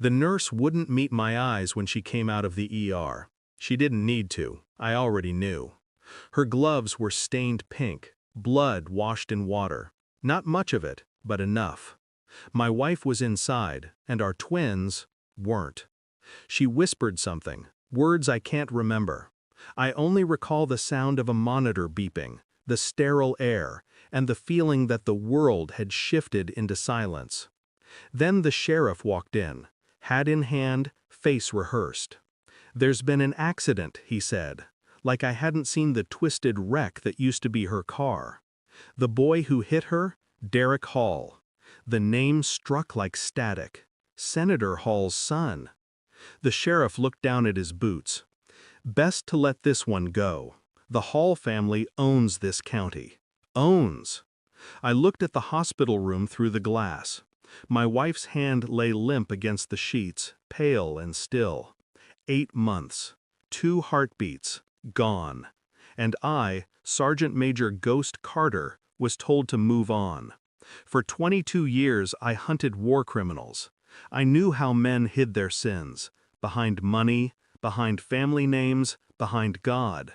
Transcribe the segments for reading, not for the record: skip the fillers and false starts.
The nurse wouldn't meet my eyes when she came out of the ER. She didn't need to, I already knew. Her gloves were stained pink, blood washed in water. Not much of it, but enough. My wife was inside, and our twins weren't. She whispered something, words I can't remember. I only recall the sound of a monitor beeping, the sterile air, and the feeling that the world had shifted into silence. Then the sheriff walked in, hat in hand, face rehearsed. "There's been an accident," he said, like I hadn't seen the twisted wreck that used to be her car. The boy who hit her, Derek Hall. The name struck like static. Senator Hall's son. The sheriff looked down at his boots. "Best to let this one go. The Hall family owns this county. Owns." I looked at the hospital room through the glass. My wife's hand lay limp against the sheets, pale and still. 8 months. 2 heartbeats. Gone. And I, Sergeant Major Ghost Carter, was told to move on. For 22 years I hunted war criminals. I knew how men hid their sins. Behind money, behind family names, behind God.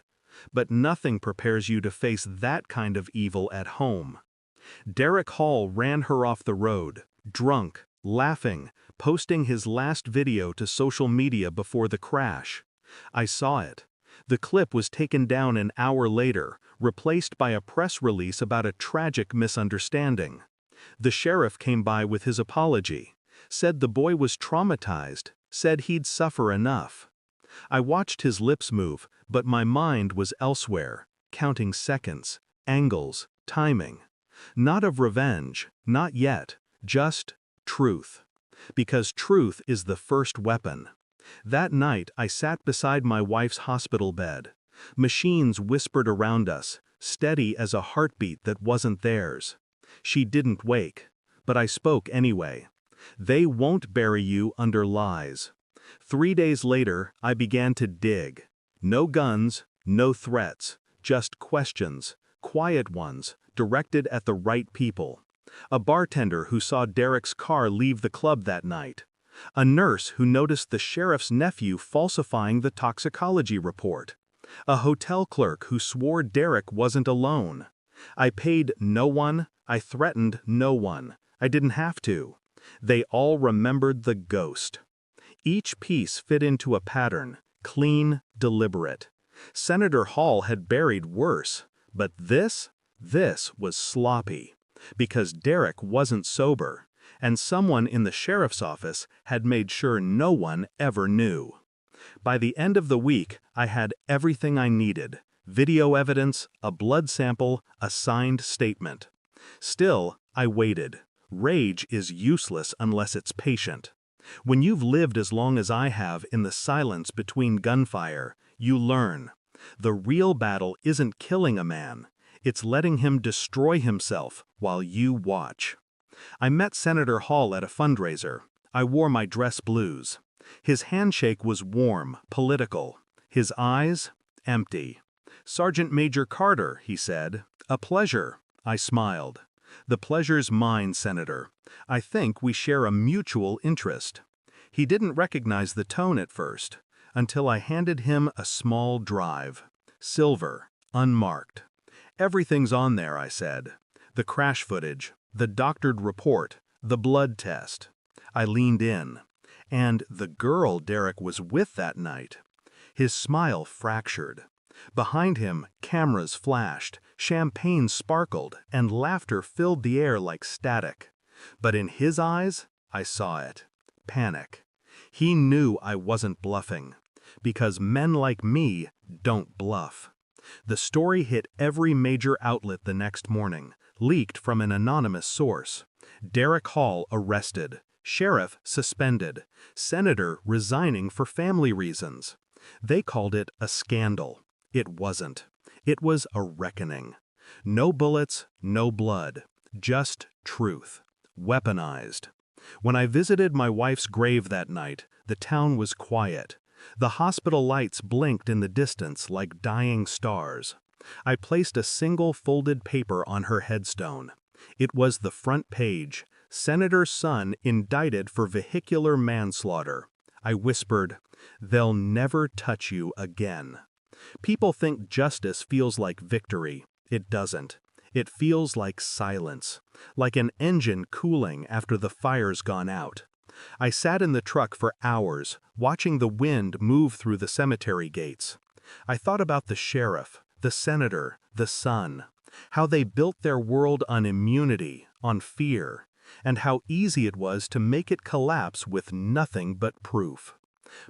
But nothing prepares you to face that kind of evil at home. Derek Hall ran her off the road, drunk, laughing, posting his last video to social media before the crash. I saw it. The clip was taken down an hour later, replaced by a press release about a tragic misunderstanding. The sheriff came by with his apology, said the boy was traumatized, said he'd suffer enough. I watched his lips move, but my mind was elsewhere, counting seconds, angles, timing. Not of revenge, not yet, just truth. Because truth is the first weapon. That night I sat beside my wife's hospital bed. Machines whispered around us, steady as a heartbeat that wasn't theirs. She didn't wake, but I spoke anyway. They won't bury you under lies. 3 days later, I began to dig. No guns, no threats, just questions, quiet ones, directed at the right people. A bartender who saw Derek's car leave the club that night. A nurse who noticed the sheriff's nephew falsifying the toxicology report. A hotel clerk who swore Derek wasn't alone. I paid no one, I threatened no one. I didn't have to. They all remembered the ghost. Each piece fit into a pattern, clean, deliberate. Senator Hall had buried worse, but this was sloppy. Because Derek wasn't sober, and someone in the sheriff's office had made sure no one ever knew. By the end of the week, I had everything I needed: video evidence, a blood sample, a signed statement. Still, I waited. Rage is useless unless it's patient. When you've lived as long as I have in the silence between gunfire, you learn. The real battle isn't killing a man. It's letting him destroy himself while you watch. I met Senator Hall at a fundraiser. I wore my dress blues. His handshake was warm, political. His eyes, empty. "Sergeant Major Carter," he said. "A pleasure." I smiled. "The pleasure's mine, Senator. I think we share a mutual interest." He didn't recognize the tone at first, until I handed him a small drive. Silver, unmarked. "Everything's on there," I said. "The crash footage, the doctored report, the blood test." I leaned in. And the girl Derek was with that night. His smile fractured. Behind him, cameras flashed, champagne sparkled, and laughter filled the air like static. But in his eyes, I saw it. Panic. He knew I wasn't bluffing. Because men like me don't bluff. The story hit every major outlet the next morning, leaked from an anonymous source. Derek Hall arrested. Sheriff suspended. Senator resigning for family reasons. They called it a scandal. It wasn't. It was a reckoning. No bullets, no blood. Just truth. Weaponized. When I visited my wife's grave that night, the town was quiet. The hospital lights blinked in the distance like dying stars. I placed a single folded paper on her headstone. It was the front page, Senator's son indicted for vehicular manslaughter. I whispered, "They'll never touch you again." People think justice feels like victory. It doesn't. It feels like silence, like an engine cooling after the fire's gone out. I sat in the truck for hours, watching the wind move through the cemetery gates. I thought about the sheriff, the senator, the son, how they built their world on immunity, on fear, and how easy it was to make it collapse with nothing but proof.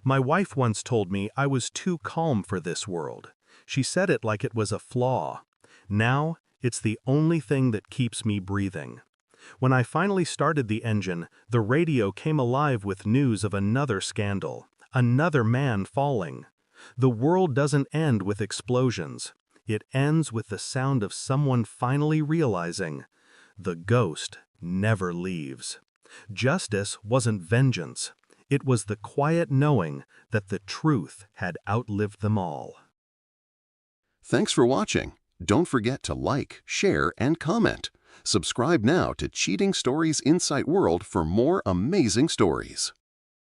My wife once told me I was too calm for this world. She said it like it was a flaw. Now, it's the only thing that keeps me breathing. When I finally started the engine, the radio came alive with news of another scandal, another man falling. The world doesn't end with explosions. It ends with the sound of someone finally realizing, the ghost never leaves. Justice wasn't vengeance. It was the quiet knowing that the truth had outlived them all. Thanks for watching. Don't forget to like, share, and comment. Subscribe now to Cheating Stories Insight World for more amazing stories.